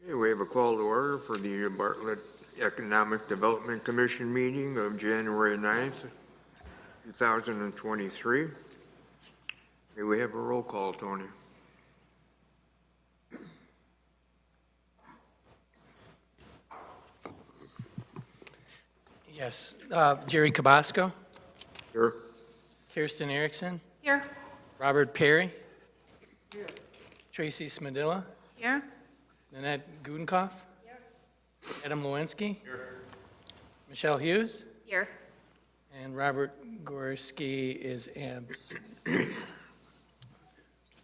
Okay, we have a call to order for the Bartlett Economic Development Commission meeting of January 9th, 2023. May we have a roll call, Tony? Yes. Jerry Cabasco. Here. Kirsten Erickson. Here. Robert Perry. Here. Tracy Smadilla. Here. Nanette Gudenkoff. Here. Adam Lewinsky. Here. Michelle Hughes. Here. And Robert Gorski is absent.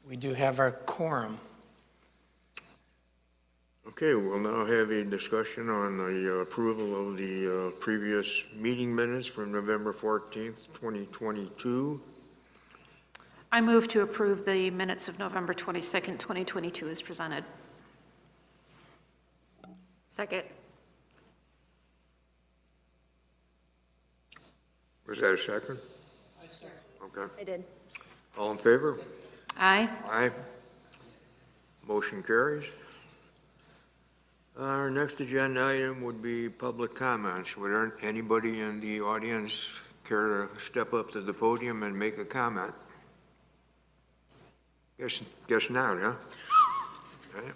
We do have our quorum. Okay, we'll now have a discussion on the approval of the previous meeting minutes from November 14th, 2022. I move to approve the minutes of November 22nd, 2022 as presented. Second. Was that a second? I second. Okay. I did. All in favor? Aye. Aye. Motion carries. Our next agenda item would be public comments. Would anybody in the audience care to step up to the podium and make a comment? Guess not, huh? Right.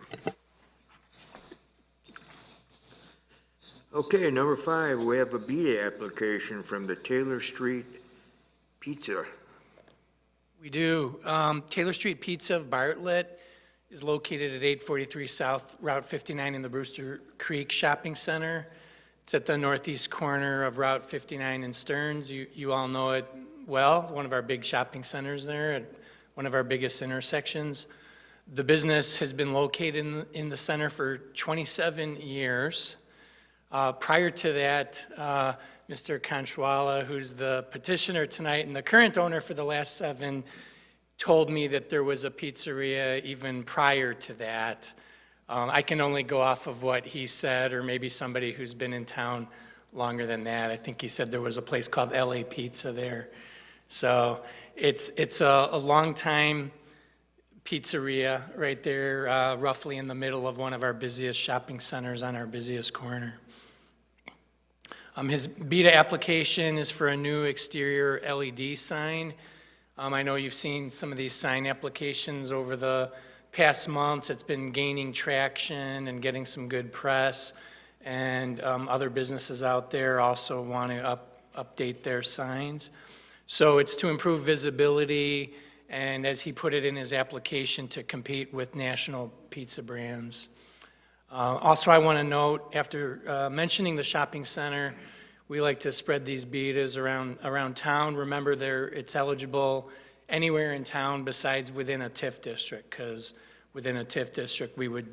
Okay, number 5, we have a BEDA application from the Taylor Street Pizza. We do. Taylor Street Pizza of Bartlett is located at 843 South Route 59 in the Brewster Creek Shopping Center. It's at the northeast corner of Route 59 and Stearns. You all know it well, one of our big shopping centers there, at one of our biggest intersections. The business has been located in the center for 27 years. Prior to that, Mr. Conchwala, who's the petitioner tonight and the current owner for the last 7, told me that there was a pizzeria even prior to that. I can only go off of what he said, or maybe somebody who's been in town longer than that. I think he said there was a place called LA Pizza there. So it's a long time pizzeria right there, roughly in the middle of one of our busiest shopping centers on our busiest corner. His BEDA application is for a new exterior LED sign. I know you've seen some of these sign applications over the past months. It's been gaining traction and getting some good press, and other businesses out there also want to update their signs. So it's to improve visibility, and as he put it in his application, to compete with national pizza brands. Also, I want to note, after mentioning the shopping center, we like to spread these BEDAs around town. Remember, it's eligible anywhere in town besides within a TIF district, because within a TIF district, we would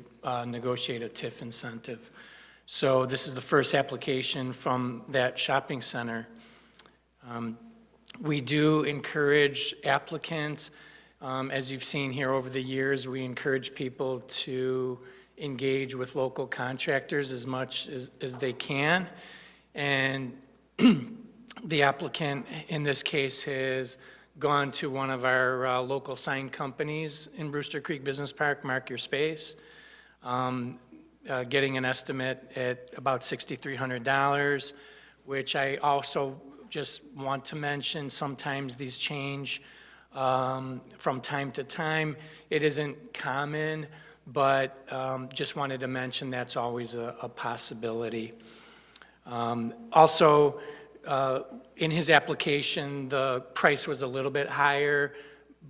negotiate a TIF incentive. So this is the first application from that shopping center. We do encourage applicants, as you've seen here over the years, we encourage people to engage with local contractors as much as they can. And the applicant, in this case, has gone to one of our local sign companies in Brewster Creek Business Park, Mark Your Space, getting an estimate at about $6,300, which I also just want to mention, sometimes these change from time to time. It isn't common, but just wanted to mention that's always a possibility. Also, in his application, the price was a little bit higher,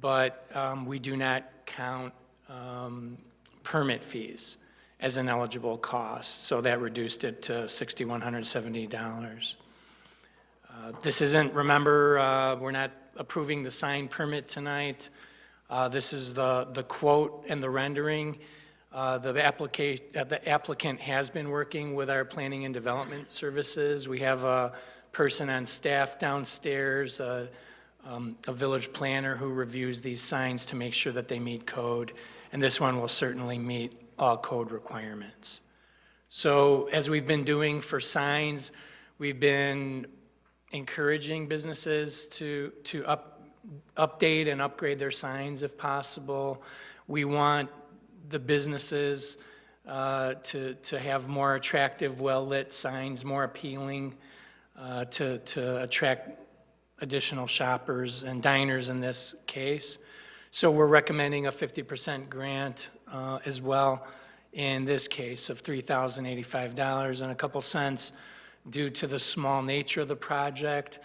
but we do not count permit fees as an eligible cost, so that reduced it to $6,170. This isn't, remember, we're not approving the sign permit tonight. This is the quote and the rendering. The applicant has been working with our planning and development services. We have a person on staff downstairs, a village planner who reviews these signs to make sure that they meet code, and this one will certainly meet all code requirements. So as we've been doing for signs, we've been encouraging businesses to update and upgrade their signs if possible. We want the businesses to have more attractive, well-lit signs, more appealing, to attract additional shoppers and diners in this case. So we're recommending a 50% grant as well in this case of $3,085 and a couple cents due to the small nature of the project.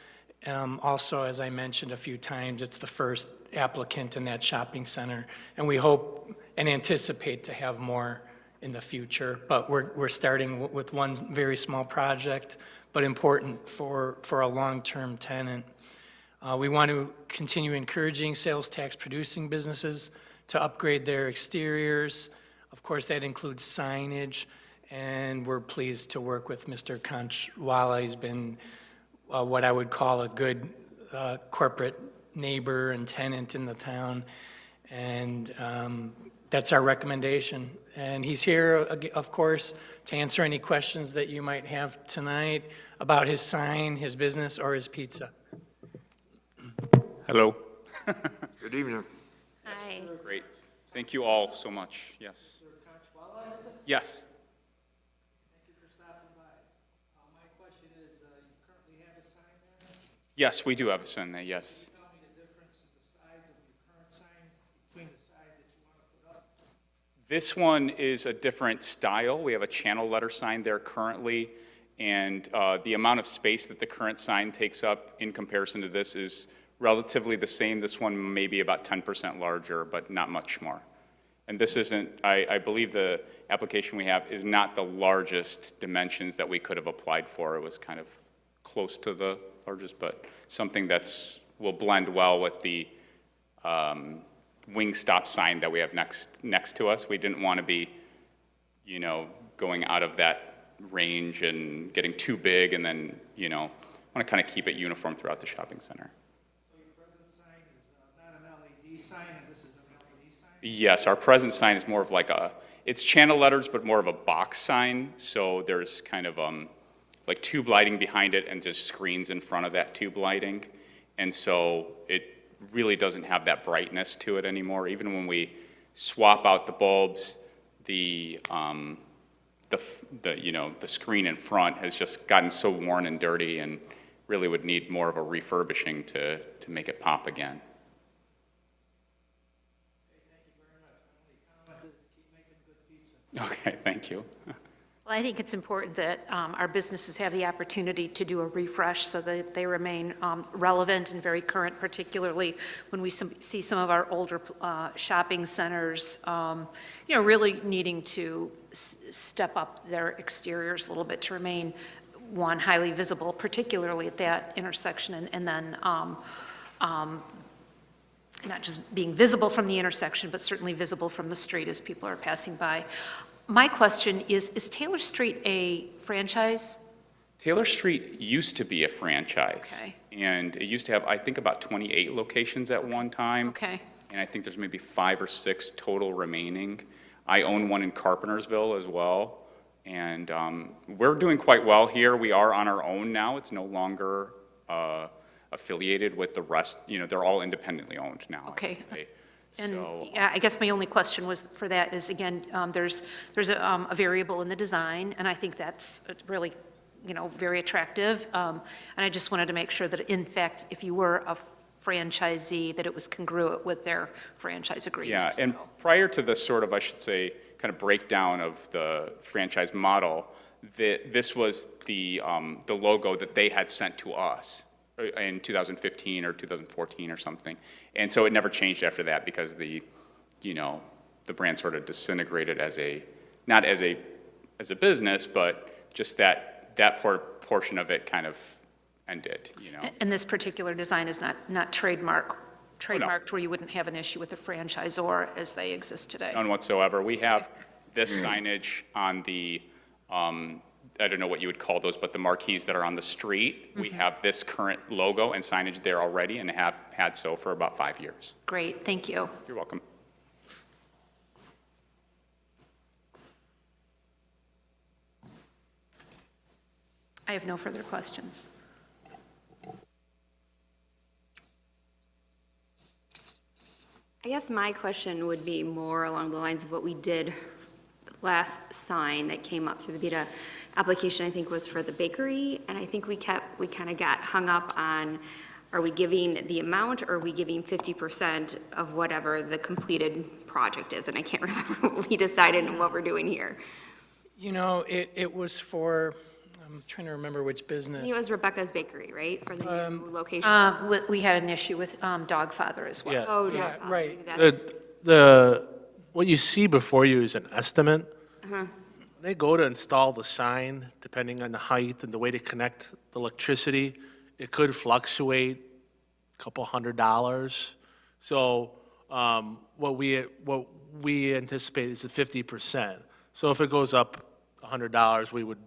Also, as I mentioned a few times, it's the first applicant in that shopping center, and we hope and anticipate to have more in the future. But we're starting with one very small project, but important for a long-term tenant. We want to continue encouraging sales tax producing businesses to upgrade their exteriors. Of course, that includes signage, and we're pleased to work with Mr. Conchwala. He's been what I would call a good corporate neighbor and tenant in the town, and that's our recommendation. And he's here, of course, to answer any questions that you might have tonight about his sign, his business, or his pizza. Hello. Good evening. Hi. Great. Thank you all so much. Yes. Yes. Thank you for stopping by. My question is, you currently have a sign there? Yes, we do have a sign there, yes. Can you tell me the difference in the size of your current sign between the size that you want to put up? This one is a different style. We have a channel letter sign there currently, and the amount of space that the current sign takes up in comparison to this is relatively the same. This one may be about 10% larger, but not much more. And this isn't, I believe the application we have is not the largest dimensions that we could have applied for. It was kind of close to the largest, but something that's will blend well with the wing stop sign that we have next to us. We didn't want to be, you know, going out of that range and getting too big, and then, you know, want to kind of keep it uniform throughout the shopping center. Sign, and this is an LED sign? Yes, our present sign is more of like it's channel letters, but more of a box sign. So there's kind of like tube lighting behind it and just screens in front of that tube lighting. And so it really doesn't have that brightness to it anymore. Even when we swap out the bulbs, the you know, the screen in front has just gotten so worn and dirty, and really would need more of a refurbishing to make it pop again. Okay, thank you. Well, I think it's important that our businesses have the opportunity to do a refresh so that they remain relevant and very current, particularly when we see some of our older shopping centers, you know, really needing to step up their exteriors a little bit to remain, one, highly visible, particularly at that intersection, and then not just being visible from the intersection, but certainly visible from the street as people are passing by. My question is Taylor Street a franchise? Taylor Street used to be a franchise. Okay. And it used to have, I think, about 28 locations at one time. Okay. And I think there's maybe 5 or 6 total remaining. I own one in Carpentersville as well. And we're doing quite well here. We are on our own now. It's no longer affiliated with the rest. You know, they're all independently owned now. Okay. And So, yeah, I guess my only question was for that is, again, there's a variable in the design, and I think that's really, you know, very attractive. And I just wanted to make sure that, in fact, if you were a franchisee, that it was congruent with their franchise agreement. yeah, and so. prior to the sort of, I should say, kind of breakdown of the franchise model, this was the logo that they had sent to us in 2015 or 2014 or something. And so it never changed after that because the brand sort of disintegrated as not as a business, but just that portion of it kind of ended, you know. And this particular design is not trademarked where you wouldn't have an issue with the franchisor as they exist today? None whatsoever. We have this signage on the, I don't know what you would call those, but the marquees that are on the street. We have this current logo and signage there already and have had so for about 5 years. Great, thank you. You're welcome. I have no further questions. I guess my question would be more along the lines of what we did last sign that came up through the BEDA application, I think, was for the bakery, and I think we kind of got hung up on, are we giving the amount, or are we giving 50% of whatever the completed project is? And I can't remember what we decided and what we're doing here. You know, it was for, I'm trying to remember which I business. think it was Rebecca's Bakery, right, for the new location? We had an issue with Dogfather as well. Yeah. Oh, yeah, no, right. maybe that's- What you see before you is an estimate. They go to install the sign, depending on the height and the way they connect the electricity. It could fluctuate a couple $100. So what we anticipate is the 50%. So if it goes up $100, we would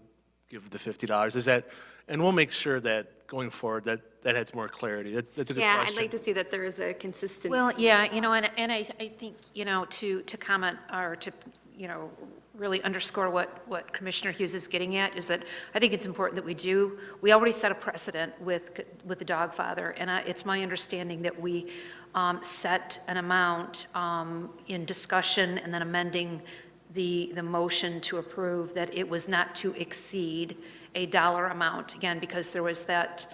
give the $50. Is that, and we'll make sure that going forward that adds more clarity. That's a good Yeah, question. I'd like to see that there is a consistent. Well, yeah, you know, and I think, you know, to comment or to, you know, really underscore what Commissioner Hughes is getting at is that I think it's important that we already set a precedent with the Dogfather, and it's my understanding that we set an amount in discussion and then amending the motion to approve that it was not to exceed a dollar amount, again, because there was that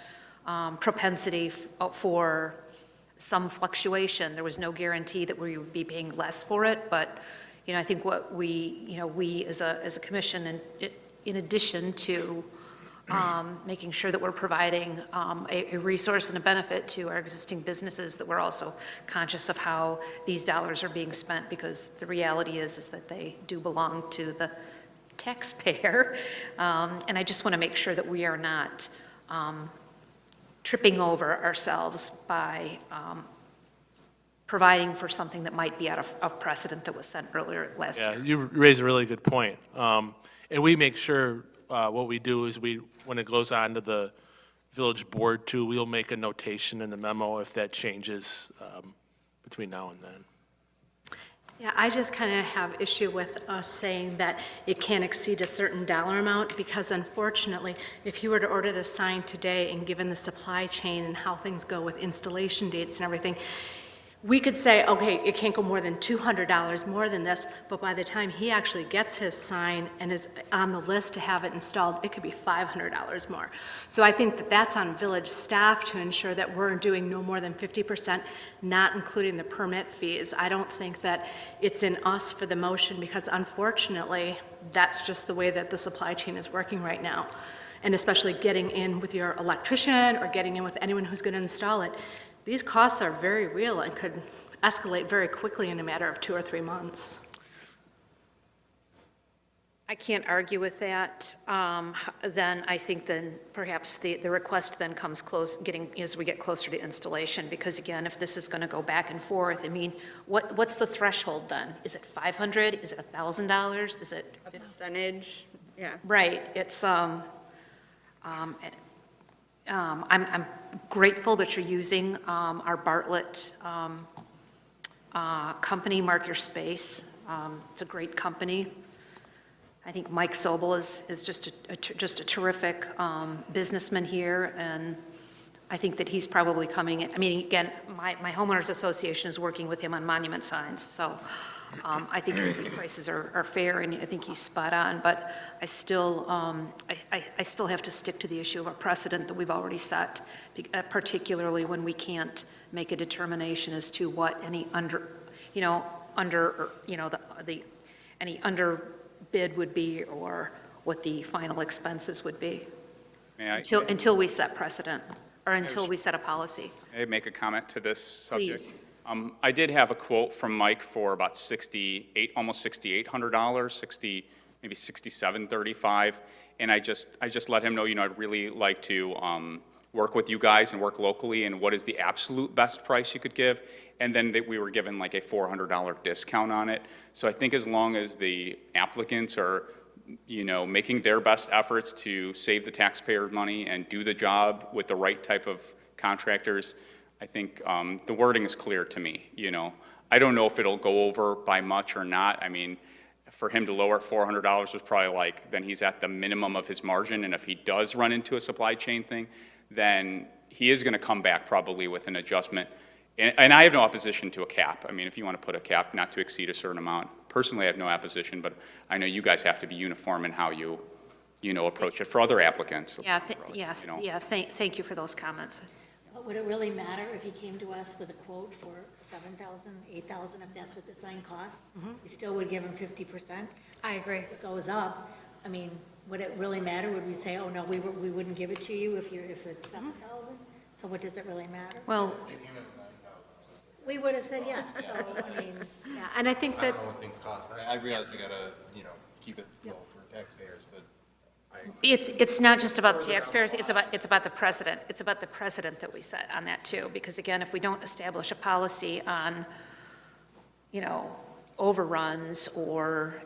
propensity for some fluctuation. There was no guarantee that we would be paying less for it, but, you know, I think what we as a commission, and in addition to making sure that we're providing a resource and a benefit to our existing businesses, that we're also conscious of how these dollars are being spent, because the reality is that they do belong to the taxpayer. And I just want to make sure that we are not tripping over ourselves by providing for something that might be out of precedent that was set earlier last year. Yeah, you raise a really good point. And we make sure what we do is when it goes on to the village board too, we'll make a notation in the memo if that changes between now and then. Yeah, I just kind of have issue with us saying that it can't exceed a certain dollar amount, because unfortunately, if you were to order the sign today, and given the supply chain and how things go with installation dates and everything, we could say, okay, it can't go more than $200 more than this, but by the time he actually gets his sign and is on the list to have it installed, it could be $500 more. So I think that that's on village staff to ensure that we're doing no more than 50%, not including the permit fees. I don't think that it's in us for the motion, because unfortunately, that's just the way that the supply chain is working right now. And especially getting in with your electrician or getting in with anyone who's going to install it. These costs are very real and could escalate very quickly in a matter of 2 or 3 months. I can't argue with that. Then I think then perhaps the request then comes close, as we get closer to installation, because again, if this is going to go back and forth, I mean, what's the threshold then? Is it $500? Is it $1,000? Is it A percentage, yeah. right? It's I'm grateful that you're using our Bartlett company, Mark Your Space. It's a great company. I think Mike Sobel is just a terrific businessman here, and I think that he's probably coming in. I mean, again, my homeowners association is working with him on monument signs, so I think his prices are fair, and I think he's spot on. But I still have to stick to the issue of a precedent that we've already set, particularly when we can't make a determination as to what any any underbid would be, or what the final expenses would be, May I, until we set precedent, or until we set a policy. may I make a comment to this subject? Please. I did have a quote from Mike for about almost $6,800, maybe $6,735, and I just let him know, I'd really like to work with you guys and work locally, and what is the absolute best price you could give, and then that we were given like a $400 discount on it. So I think as long as the applicants are, making their best efforts to save the taxpayer money and do the job with the right type of contractors, I think the wording is clear to me, I don't know if it'll go over by much or not. I mean, for him to lower $400 was probably then he's at the minimum of his margin, and if he does run into a supply chain thing, then he is going to come back probably with an adjustment. And I have no opposition to a cap. I mean, if you want to put a cap not to exceed a certain amount, personally, I have no opposition, but I know you guys have to be uniform in how you approach it for other applicants. Yeah, You know. thank you for those comments. But would it really matter if he came to us with a quote for 7,000, 8,000, if that's what the sign costs? We still would give him 50%? I agree. If it goes up, I mean, would it really matter? Would we say, oh, no, we wouldn't give it to you if it's 7,000? So what does it really matter? Well, We would have said yes, so, I mean, Yeah, and I think I that, don't know what things cost. I realize we gotta, keep it low for taxpayers, but it's not just about the taxpayers, it's about the precedent. It's about the precedent that we set on that too, because again, if we don't establish a policy on, overruns or,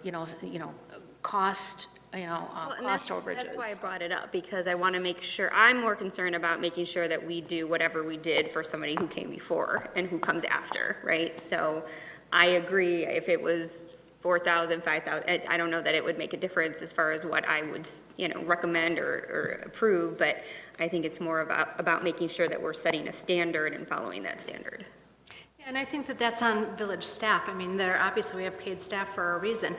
cost, Well, and cost that's overages. why I brought it up, because I want to make sure, I'm more concerned about making sure that we do whatever we did for somebody who came before and who comes after, right? So I agree, if it was 4,000, 5,000, I don't know that it would make a difference as far as what I would, recommend or approve, but I think it's more about making sure that we're setting a standard and following that standard. and I think that that's on village staff. I mean, obviously, we have paid staff for a reason.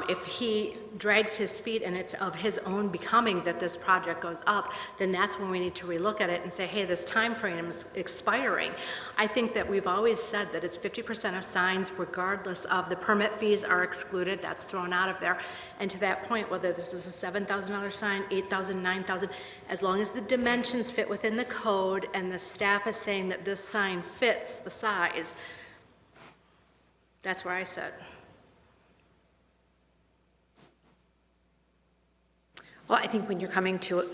If he drags his feet and it's of his own becoming that this project goes up, then that's when we need to relook at it and say, hey, this time frame is expiring. I think that we've always said that it's 50% of signs regardless of the permit fees are excluded, that's thrown out of there. And to that point, whether this is a $7,000 sign, $8,000, $9,000, as long as the dimensions fit within the code and the staff is saying that this sign fits the size, that's where I sit. Well, I think when you're coming to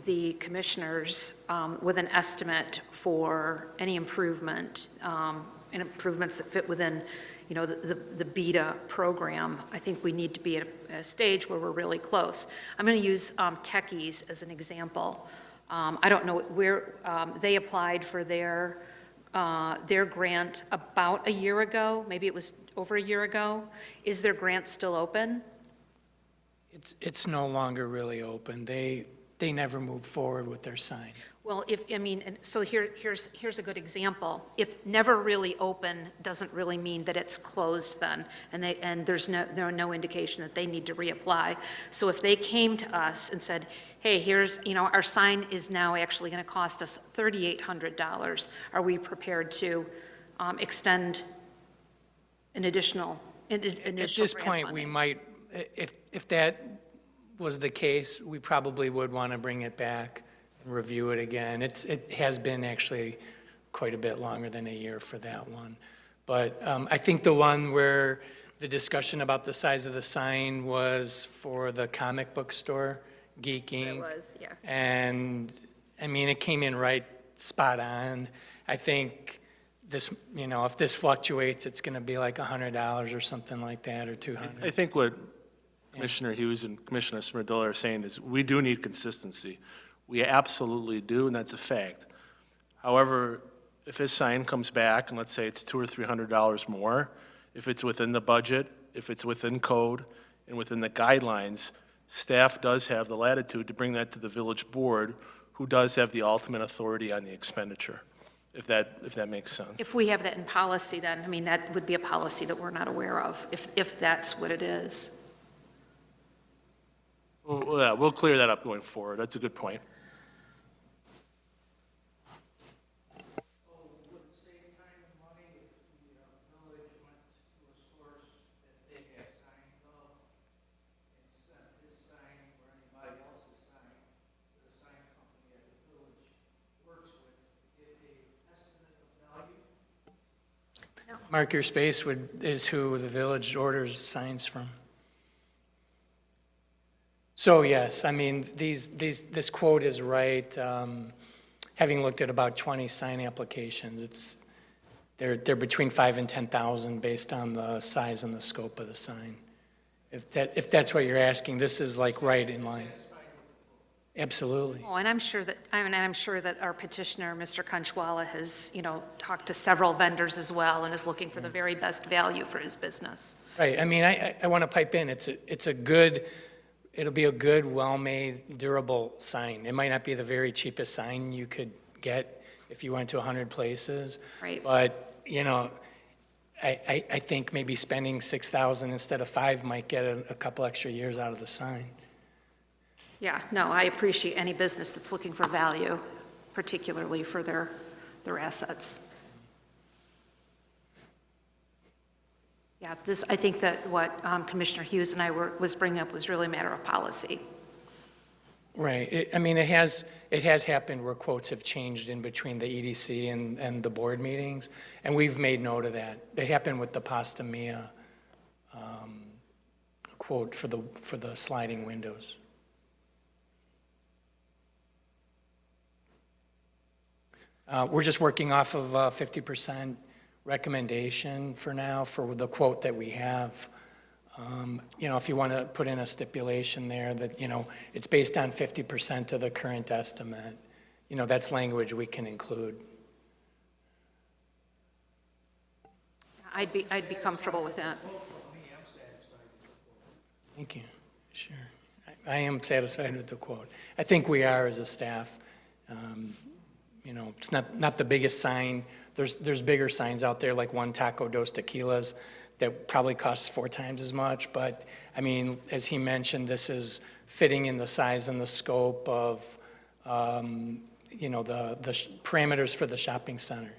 the commissioners with an estimate for any improvement, and improvements that fit within, the BEDA program, I think we need to be at a stage where we're really close. I'm going to use techies as an example. I don't know where, they applied for their grant about a year ago, maybe it was over a year ago. Is their grant still open? It's no longer really open. They never moved forward with their sign. Well, so here's a good example. If never really open doesn't really mean that it's closed then, and there's no indication that they need to reapply. So if they came to us and said, hey, here's, our sign is now actually going to cost us $3,800, are we prepared to extend an additional At this grant point, we funding? might, if that was the case, we probably would want to bring it back and review it again. It has been actually quite a bit longer than a year for that one. But I think the one where the discussion about the size of the sign was for the comic book store, Geek Inc. It was, yeah. And, it came in right spot on. I think this, if this fluctuates, it's going to be like $100 or something like that, or $200. I think what Commissioner Hughes and Commissioner Smirnola are saying is we do need consistency. We absolutely do, and that's a fact. However, if his sign comes back, and let's say it's $200 or $300 more, if it's within the budget, if it's within code, and within the guidelines, staff does have the latitude to bring that to the village board, who does have the ultimate authority on the expenditure, if that makes sense. If we have that in policy, then, that would be a policy that we're not aware of, if that's what it is. Well, yeah, we'll clear that up going forward. That's a good point. Mark Your Space is who the village orders signs from. So yes, this quote is right. Having looked at about 20 sign applications, they're between 5,000 and 10,000 based on the size and the scope of the sign. If that's what you're asking, this is like right in line. Absolutely. Oh, and I'm sure that our petitioner, Mr. Conchwala, has, talked to several vendors as well and is looking for the very best value for his business. Right. I want to pipe in. It'll be a good, well-made, durable sign. It might not be the very cheapest sign you could get if you went to 100 places. Right. But, I think maybe spending 6,000 instead of 5 might get a couple extra years out of the sign. Yeah, no, I appreciate any business that's looking for value, particularly for their assets. Yeah, I think that what Commissioner Hughes and I was bringing up was really a matter of policy. Right. I mean, it has happened where quotes have changed in between the EDC and the board meetings, and we've made note of that. It happened with the Pasta Mia quote for the sliding windows. We're just working off of a 50% recommendation for now for the quote that we have. You know, if you want to put in a stipulation there that, you know, it's based on 50% of the current estimate, you know, that's language we can include. I'd be comfortable with that. Thank you. Sure. I am satisfied with the quote. I think we are as a staff. You know, it's not the biggest sign. There's bigger signs out there, like one Taco Dos Tequilas, that probably costs 4 times as much. But, I mean, as he mentioned, this is fitting in the size and the scope of, you know, the parameters for the shopping center.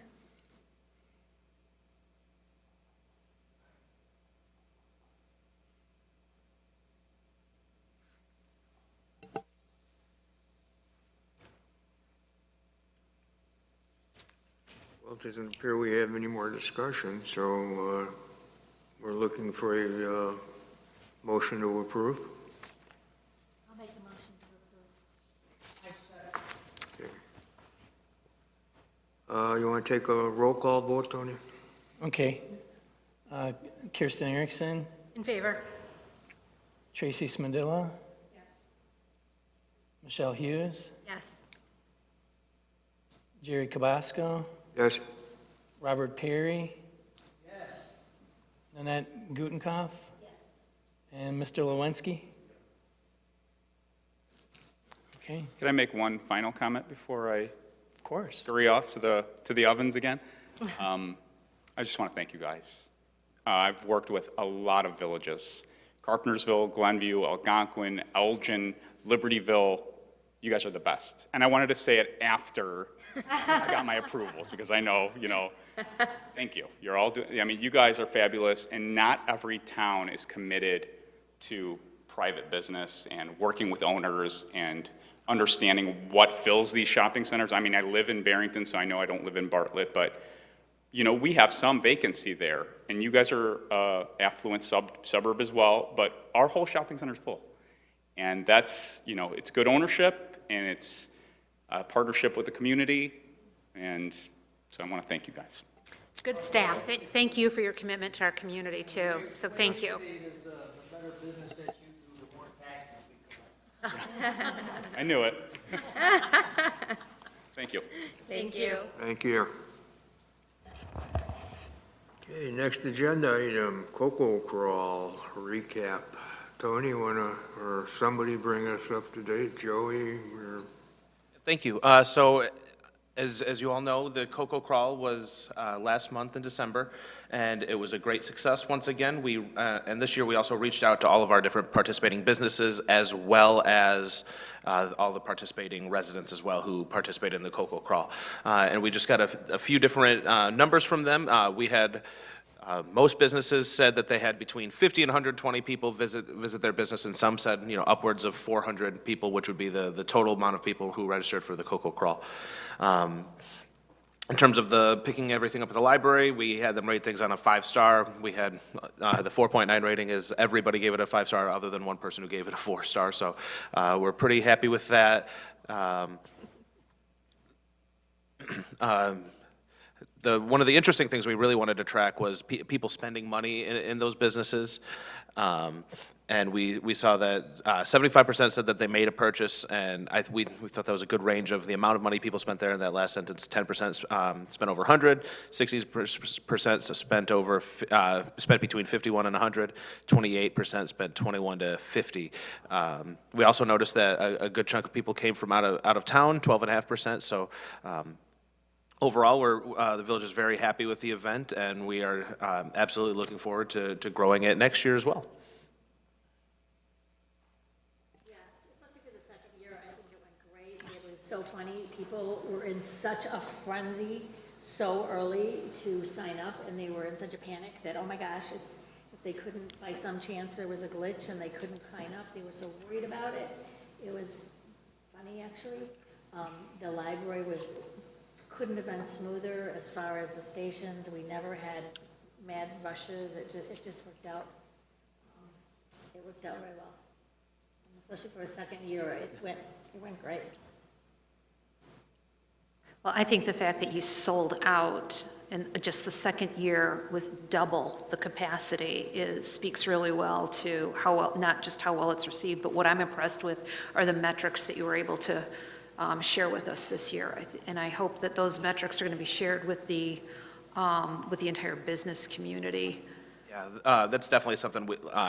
Well, it doesn't appear we have any more discussion, so we're looking for a motion to approve. I'll make the motion to approve. Okay. You want to take a roll call vote, Tony? Okay. Kirsten Erickson, In favor? Tracy Smedilla, Yes. Michelle Hughes, Yes. Jerry Cabasco, Yes. Robert Perry. Yes. Nanette Gutenkopf. Yes. And Mr. Lewinsky. Okay, Can I make one final comment before I of course. scurry off to the ovens again? I just want to thank you guys. I've worked with a lot of villages: Carpentersville, Glenview, Algonquin, Elgin, Libertyville. You guys are the best. And I wanted to say it after I got my approvals, because I know, you know, thank you. You're all doing, I mean, you guys are fabulous, and not every town is committed to private business and working with owners and understanding what fills these shopping centers. I mean, I live in Barrington, so I know I don't live in Bartlett, but, you know, we have some vacancy there, and you guys are affluent suburb as well, but our whole shopping center is full. And that's, you know, it's good ownership, and it's a partnership with the community, and so I want to thank you guys. Good staff. Thank you for your commitment to our community, too. So thank you. I knew it. Thank you. Thank you. Thank you. Okay, next agenda item, Cocoa Crawl recap. Tony, or somebody bring us up to date? Joey, or? Thank you. So, as you all know, the Cocoa Crawl was last month in December, and it was a great success once again. And this year we also reached out to all of our different participating businesses, as well as all the participating residents as well who participated in the Cocoa Crawl. And we just got a few different numbers from them. We had most businesses said that they had between 50 and 120 people visit their business, and some said, you know, upwards of 400 people, which would be the total amount of people who registered for the Cocoa Crawl. In terms of the picking everything up at the library, we had them rate things on a 5-star. We had the 4.9 rating is everybody gave it a 5-star other than one person who gave it a 4-star. So we're pretty happy with that. One of the interesting things we really wanted to track was people spending money in those businesses. And we saw that 75% said that they made a purchase, and we thought that was a good range of the amount of money people spent there in that last sentence. 10% spent over 100, 60% spent between 51 and 100, 28% spent 21 to 50. We also noticed that a good chunk of people came from out of town, 12.5%. So Overall, the village is very happy with the event, and we are absolutely looking forward to growing it next year as well. Yeah, especially for the second year, I think it went great. It was so funny. People were in such a frenzy so early to sign up, and they were in such a panic that, oh my gosh, if they couldn't, by some chance there was a glitch and they couldn't sign up, they were so worried about it. It was funny, actually. The library couldn't have been smoother as far as the stations. We never had mad rushes. It just worked out. It worked out very well, especially for a second year. It went great. Well, I think the fact that you sold out in just the second year with double the capacity speaks really well to how well, not just how well it's received, but what I'm impressed with are the metrics that you were able to share with us this year. And I hope that those metrics are going to be shared with the entire business community. Yeah, that's definitely something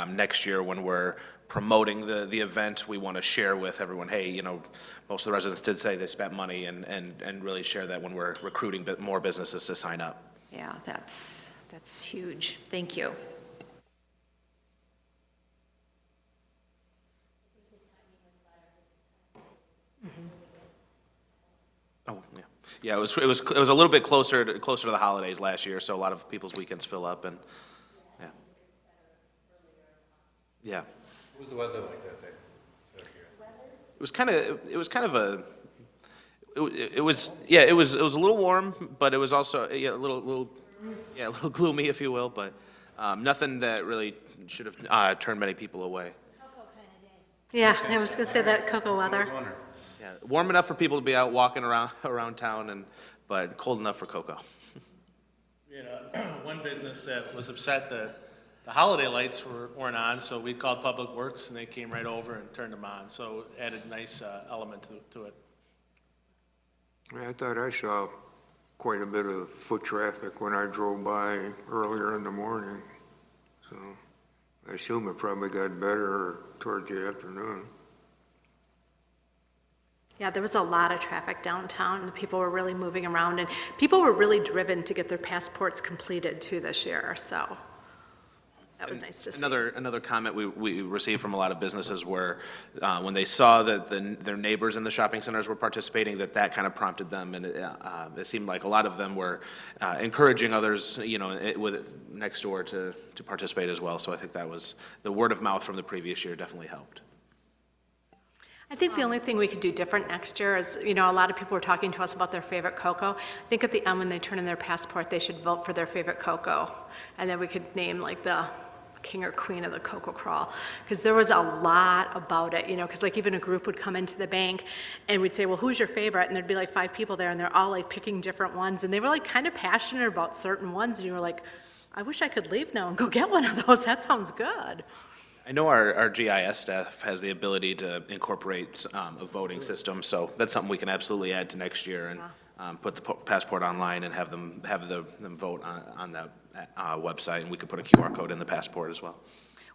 next year when we're promoting the event, we want to share with everyone, hey, you know, most of the residents did say they spent money, and really share that when we're recruiting more businesses to sign up. Yeah, that's huge. Thank you. Oh, yeah. Yeah, it was a little bit closer to the holidays last year, so a lot of people's weekends fill up, and, yeah. Yeah. What was the weather like that day? It was kind of a little warm, but it was also, a little gloomy, if you will, but, nothing that really should have, turned many people away. Yeah, I was gonna say that cocoa I weather. was wondering. Yeah, warm enough for people to be out walking around town, but cold enough for cocoa. We had one business that was upset that the holiday lights weren't on, so we called Public Works, and they came right over and turned them on, so it added a nice element to it. I thought I saw quite a bit of foot traffic when I drove by earlier in the morning. So I assume it probably got better towards the afternoon. Yeah, there was a lot of traffic downtown, and people were really moving around, and people were really driven to get their passports completed too this year, so that was nice to see. Another comment we received from a lot of businesses were when they saw that their neighbors in the shopping centers were participating, that kind of prompted them, and it seemed like a lot of them were encouraging others, you know, next door to participate as well. So I think that was the word of mouth from the previous year definitely helped. I think the only thing we could do different next year is, you know, a lot of people were talking to us about their favorite cocoa. I think at the end when they turn in their passport, they should vote for their favorite cocoa. And then we could name like the king or queen of the cocoa crawl. Because there was a lot about it, you know, because like even a group would come into the bank and we'd say, well, who's your favorite? And there'd be like 5 people there and they're all like picking different ones. And they were like kind of passionate about certain ones. And you were like, I wish I could leave now and go get one of those. That sounds good. I know our GIS staff has the ability to incorporate a voting system, so that's something we can absolutely add to next year and put the passport online and have them vote on that website, and we could put a QR code in the passport as well.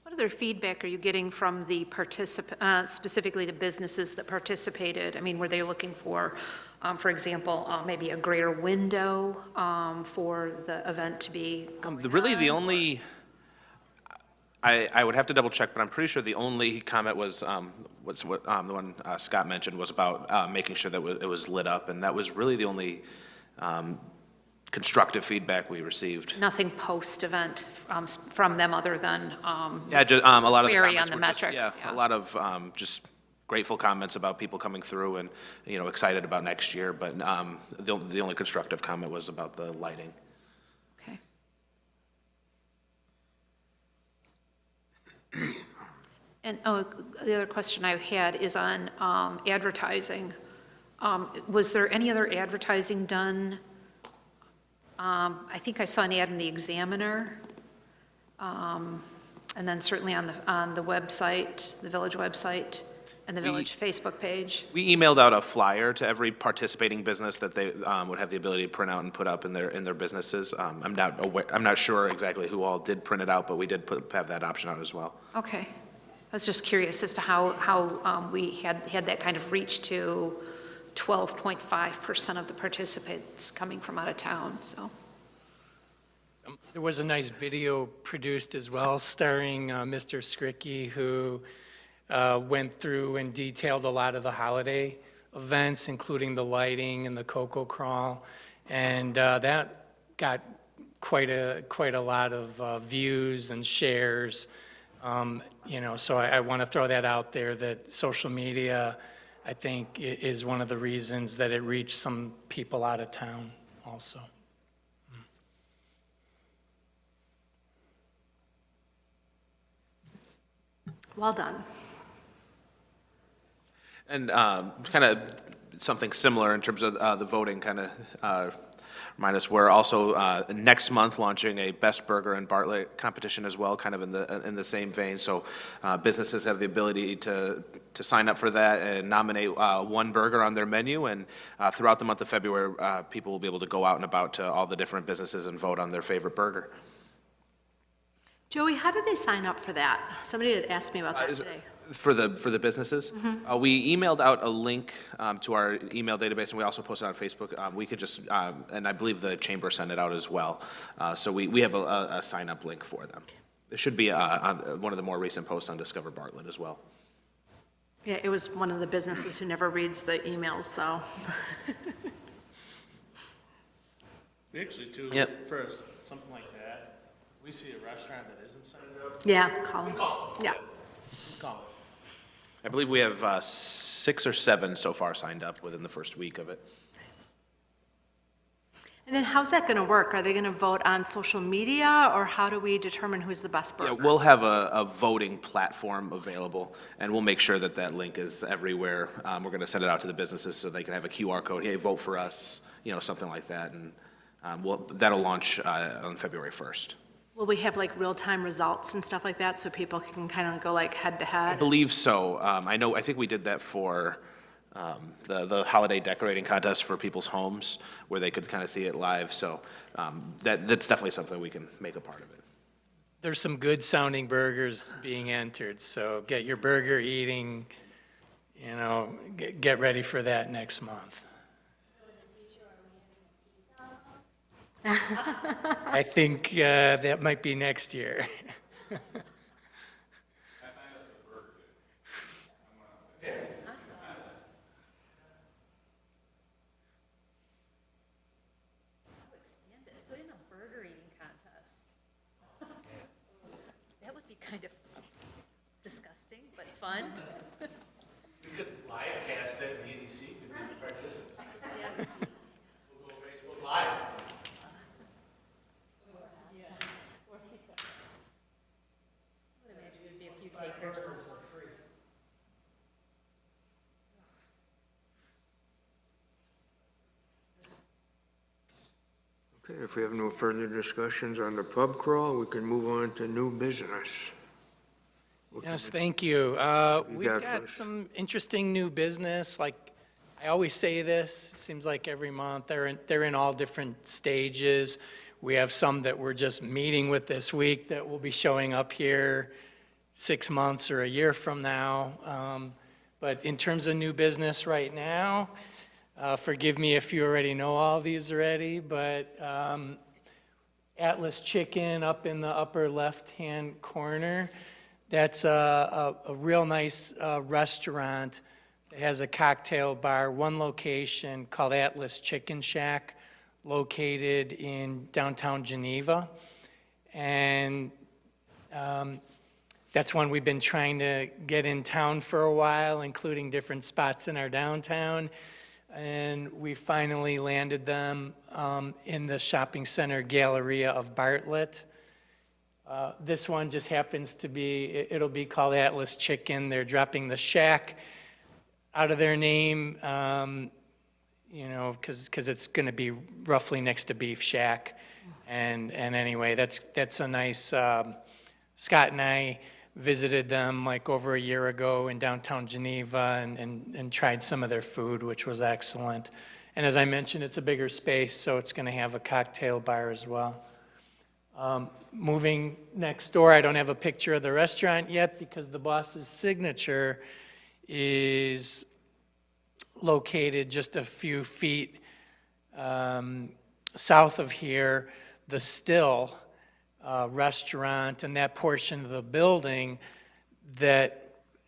What other feedback are you getting from the specifically the businesses that participated? I mean, were they looking for example, maybe a greater window for the event to be going Really, on? the only, I would have to double check, but I'm pretty sure the only comment was the one Scott mentioned was about making sure that it was lit up, and that was really the only constructive feedback we received. Nothing post-event from them other than Yeah, just, a lot of the query comments on the were just, metrics, yeah, yeah. a lot of just grateful comments about people coming through and, you know, excited about next year, but the only constructive comment was about the lighting. Okay. And the other question I had is on advertising. Was there any other advertising done? I think I saw an ad in the Examiner, and then certainly on the website, the village website, and the village Facebook page. We emailed out a flyer to every participating business that they would have the ability to print out and put up in their businesses. I'm not sure exactly who all did print it out, but we did have that option out as well. Okay. I was just curious as to how we had that kind of reach to 12.5% of the participants coming from out of town, so. There was a nice video produced as well starring Mr. Skricky, who went through and detailed a lot of the holiday events, including the lighting and the cocoa crawl. And that got quite a lot of views and shares. So I want to throw that out there, that social media, I think, is one of the reasons that it reached some people out of town also. Well done. And kind of something similar in terms of the voting, kind of remind us, we're also next month launching a Best Burger in Bartlett competition as well, kind of in the same vein. So businesses have the ability to sign up for that and nominate one burger on their menu, and throughout the month of February, people will be able to go out and about to all the different businesses and vote on their favorite burger. Joey, how did they sign up for that? Somebody had asked me about that today. For the businesses, we emailed out a link to our email database, and we also posted on Facebook. We could just, and I believe the chamber sent it out as well. So we have a sign-up link for them. It should be on one of the more recent posts on Discover Bartlett as well. Yeah, it was one of the businesses who never reads the emails, so. Actually, too, Yep. first, something like that, we see a restaurant that isn't signed up, Yeah, call them. call them. Yeah. Call them. I believe we have 6 or 7 so far signed up within the first week of it. And then how's that going to work? Are they going to vote on social media, or how do we determine who's the best Yeah, burger? we'll have a voting platform available, and we'll make sure that that link is everywhere. We're going to send it out to the businesses so they can have a QR code, hey, vote for us, something like that, and that'll launch on February 1st. Will we have like real-time results and stuff like that, so people can kind of go like I head-to-head? believe so. I think we did that for the holiday decorating contest for people's homes, where they could kind of see it live, so that's definitely something we can make a part of it. There's some good sounding burgers being entered, so get your burger eating, get ready for that next month. I think that might be next year. Put in a burger eating contest. That would be kind of disgusting, but fun. We could live cast it, and the EDC could be a participant. We'll go Facebook Live. There'd be a few takers. Okay, if we have no further discussions on the pub crawl, we can move on to new business. Yes, thank you. We've got got first? some interesting new business, like I always say this, it seems like every month, they're in all different stages. We have some that we're just meeting with this week that will be showing up here 6 months or a year from now. But in terms of new business right now, forgive me if you already know all these already, but Atlas Chicken up in the upper left-hand corner, that's a real nice restaurant. It has a cocktail bar, one location called Atlas Chicken Shack, located in downtown Geneva. And that's one we've been trying to get in town for a while, including different spots in our downtown. And we finally landed them in the shopping center Galleria of Bartlett. This one just happens to be, it'll be called Atlas Chicken. They're dropping the shack out of their name, because it's going to be roughly next to Beef Shack. And anyway, that's a nice, Scott and I visited them like over a year ago in downtown Geneva and tried some of their food, which was excellent. And as I mentioned, it's a bigger space, so it's going to have a cocktail bar as well. Moving next door, I don't have a picture of the restaurant yet because the boss's signature is located just a few feet south of here, the Still restaurant and that portion of the building that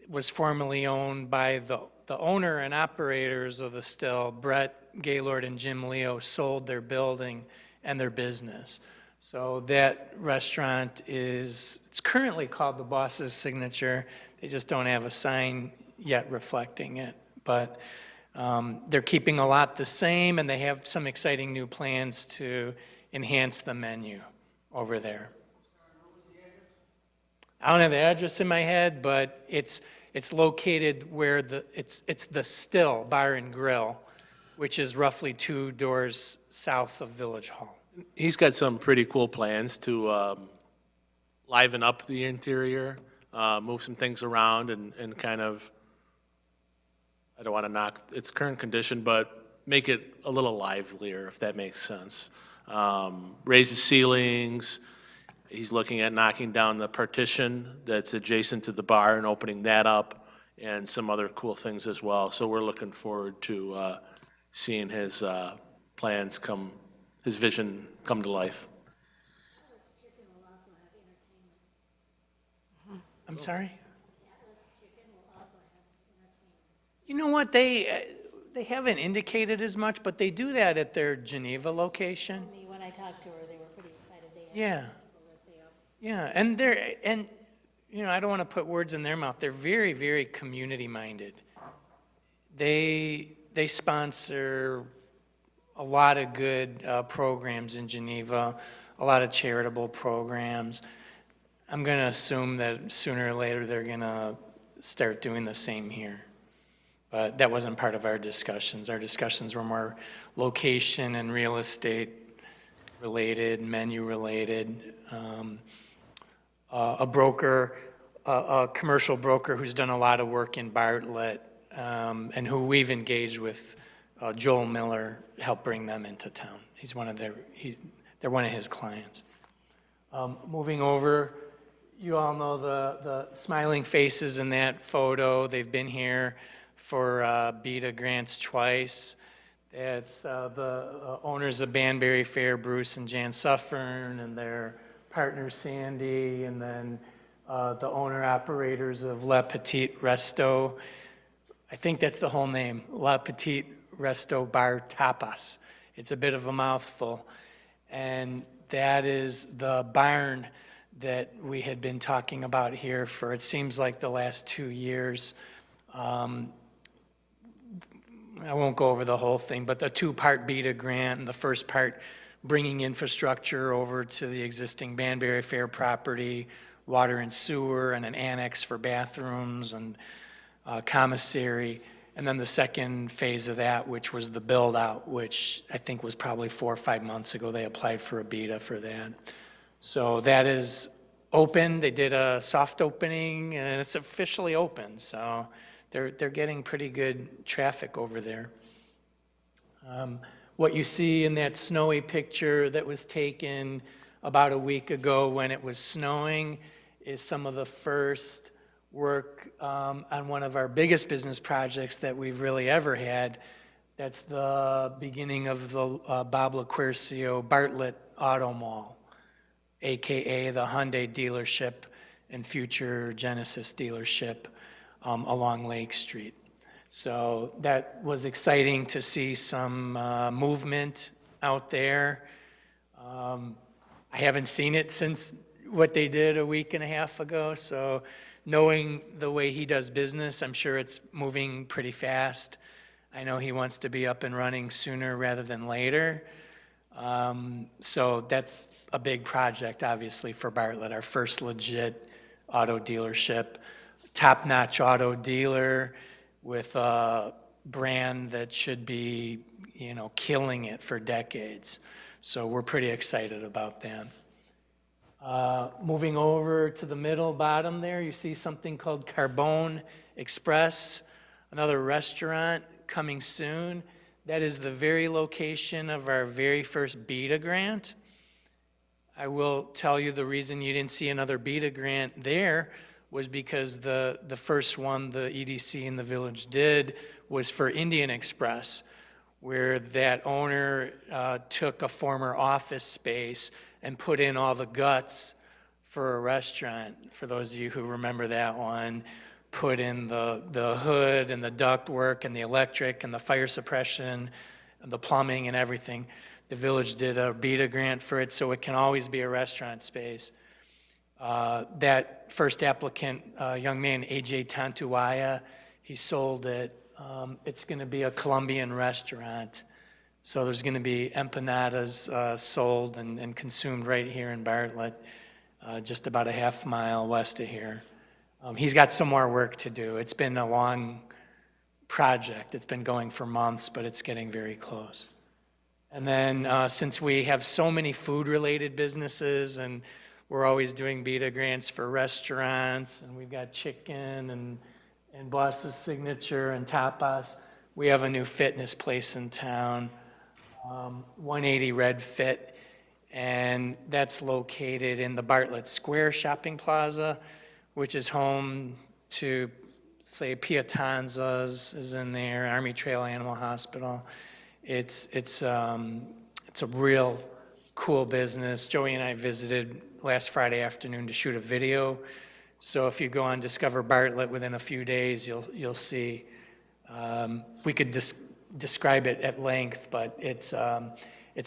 was formerly owned by the owner and operators of the Still, Brett Gaylord and Jim Leo, sold their building and their business. So that restaurant it's currently called the Boss's Signature. They just don't have a sign yet reflecting it. But they're keeping a lot the same, and they have some exciting new plans to enhance the menu over there. I don't have the address in my head, but it's located where it's the Still Bar and Grill, which is roughly 2 doors south of Village Hall. He's got some pretty cool plans to liven up the interior, move some things around and kind of, I don't want to knock its current condition, but make it a little livelier, if that makes sense. Raise the ceilings. He's looking at knocking down the partition that's adjacent to the bar and opening that up, and some other cool things as well. So we're looking forward to seeing his plans his vision come to life. I'm sorry? You know what, they haven't indicated as much, but they do that at their Geneva location. When I talked to her, they were pretty excited. They had Yeah. people that they, Yeah, and you know, I don't want to put words in their mouth. They're very, very community-minded. They sponsor a lot of good programs in Geneva, a lot of charitable programs. I'm going to assume that sooner or later they're going to start doing the same here. But that wasn't part of our discussions. Our discussions were more location and real estate related, menu related. A commercial broker who's done a lot of work in Bartlett, and who we've engaged with, Joel Miller, helped bring them into town. They're one of his clients. Moving over, you all know the smiling faces in that photo. They've been here for BEDA grants twice. It's the owners of Banbury Fair, Bruce and Jan Suffern, and their partner Sandy, and then the owner-operators of La Petite Resto. I think that's the whole name, La Petite Resto Bar Tapas. It's a bit of a mouthful. And that is the barn that we had been talking about here for, it seems like, the last 2 years. I won't go over the whole thing, but the 2-part BEDA grant, and the first part bringing infrastructure over to the existing Banbury Fair property, water and sewer, and an annex for bathrooms and commissary. And then the second phase of that, which was the build-out, which I think was probably 4 or 5 months ago, they applied for a BEDA for that. So that is open. They did a soft opening, and it's officially open. So they're getting pretty good traffic over there. What you see in that snowy picture that was taken about a week ago when it was snowing is some of the first work on one of our biggest business projects that we've really ever had. That's the beginning of the Bob LaQuercio Bartlett Auto Mall, AKA the Hyundai dealership and future Genesis dealership along Lake Street. So that was exciting to see some movement out there. I haven't seen it since what they did a week and a half ago, so knowing the way he does business, I'm sure it's moving pretty fast. I know he wants to be up and running sooner rather than later. So that's a big project, obviously, for Bartlett, our first legit auto dealership, top-notch auto dealer with a brand that should be, you know, killing it for decades. So we're pretty excited about that. Moving over to the middle bottom there, you see something called Carbone Express, another restaurant coming soon. That is the very location of our very first BEDA grant. I will tell you the reason you didn't see another BEDA grant there was because the first one the EDC in the village did was for Indian Express, where that owner took a former office space and put in all the guts for a restaurant. For those of you who remember that one, put in the hood and the duct work and the electric and the fire suppression and the plumbing and everything. The village did a BEDA grant for it, so it can always be a restaurant space. That first applicant, a young man, AJ Tantuaya, he sold it. It's going to be a Colombian restaurant. So there's going to be empanadas sold and consumed right here in Bartlett, just about a half mile west of here. He's got some more work to do. It's been a long project. It's been going for months, but it's getting very close. And then since we have so many food-related businesses, and we're always doing BEDA grants for restaurants, and we've got chicken and Boss's Signature and Tapas, we have a new fitness place in town, 180 Red Fit, and that's located in the Bartlett Square Shopping Plaza, which is home to, say, Piatanza's is in there, Army Trail Animal Hospital. It's a real cool business. Joey and I visited last Friday afternoon to shoot a video. So if you go on Discover Bartlett within a few days, you'll see. We could describe it at length, but it's a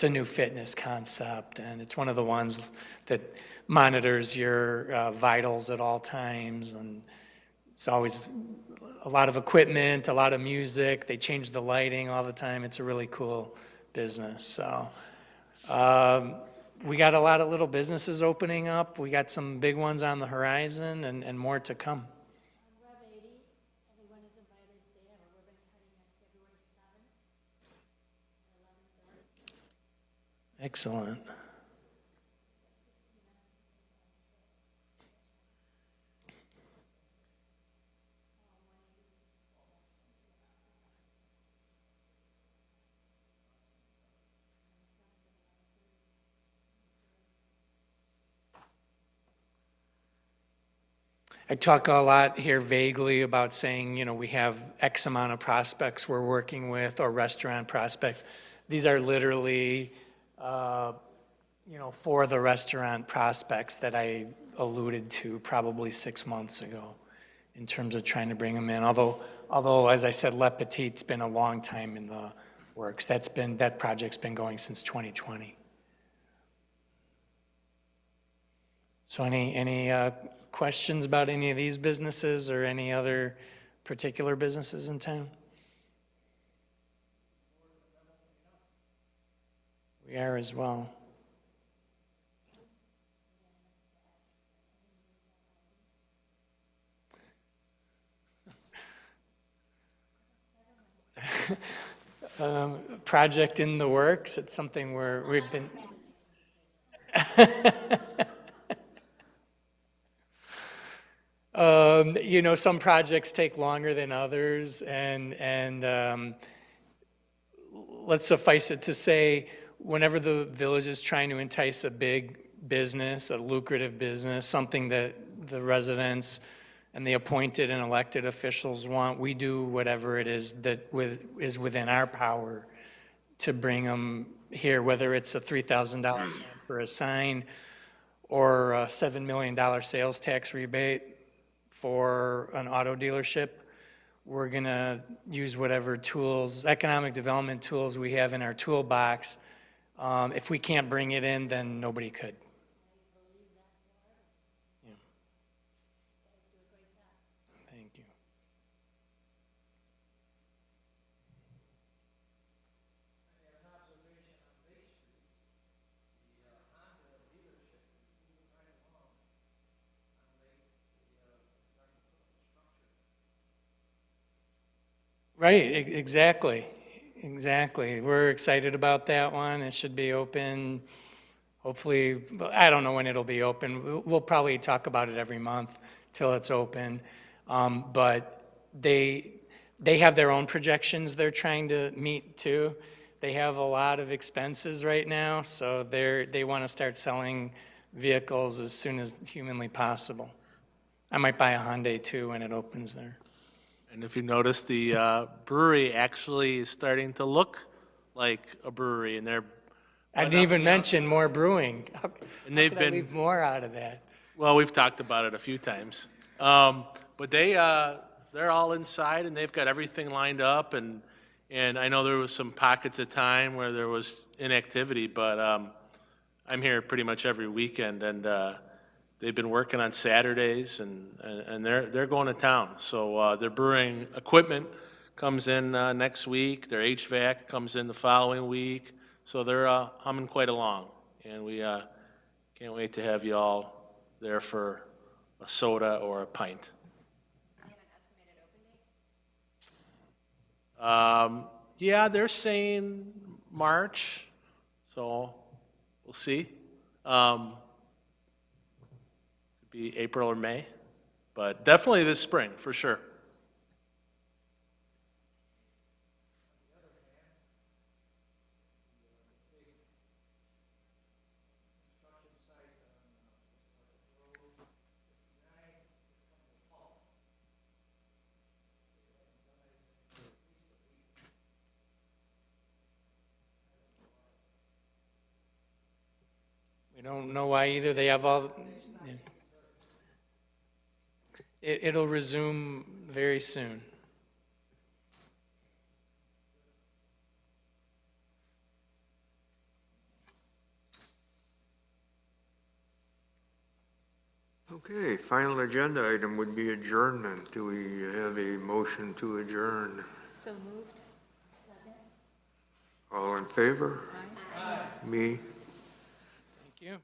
new fitness concept, and it's one of the ones that monitors your vitals at all times, and it's always a lot of equipment, a lot of music. They change the lighting all the time. It's a really cool business. So we got a lot of little businesses opening up. We got some big ones on the horizon and more to come. On Rev 80, everyone is invited. They have a ribbon cutting on February 7th at 11:30. Excellent. I talk a lot here vaguely about saying, we have X amount of prospects we're working with, or restaurant prospects. These are literally, for the restaurant prospects that I alluded to probably 6 months ago in terms of trying to bring them in. Although, as I said, Le Petit's been a long time in the works. That project's been going since 2020. So any questions about any of these businesses or any other particular businesses in town? We are as well. Project in the works. It's something we've been... Some projects take longer than others, and let's suffice it to say, whenever the village is trying to entice a big business, a lucrative business, something that the residents and the appointed and elected officials want, we do whatever it is that is within our power to bring them here, whether it's a $3,000 grant for a sign or a $7 million sales tax rebate for an auto dealership. We're going to use whatever tools, economic development tools we have in our toolbox. If we can't bring it in, then nobody could. Yeah. Thank you. Right, exactly. We're excited about that one. It should be open, hopefully, I don't know when it'll be open. We'll probably talk about it every month till it's open. But they have their own projections they're trying to meet too. They have a lot of expenses right now, so they want to start selling vehicles as soon as humanly possible. I might buy a Hyundai too when it opens there. And if you notice, the brewery actually is starting to look like a brewery, and they're, I didn't even mention more brewing. How and they've could I been, leave more out of that? well, we've talked about it a few times. But they're all inside, and they've got everything lined up, and I know there was some pockets of time where there was inactivity, but I'm here pretty much every weekend, and they've been working on Saturdays, and they're going to town. So their brewing equipment comes in next week. Their HVAC comes in the following week. So they're humming quite along, and we can't wait to have you all there for a soda or a pint. Yeah, they're saying March, so we'll see. Could be April or May, but definitely this spring, for sure. We don't know why either. They have all, it'll resume very soon. Okay, final agenda item would be adjournment. Do we have a motion to adjourn? So moved? All in favor? Me? Thank you.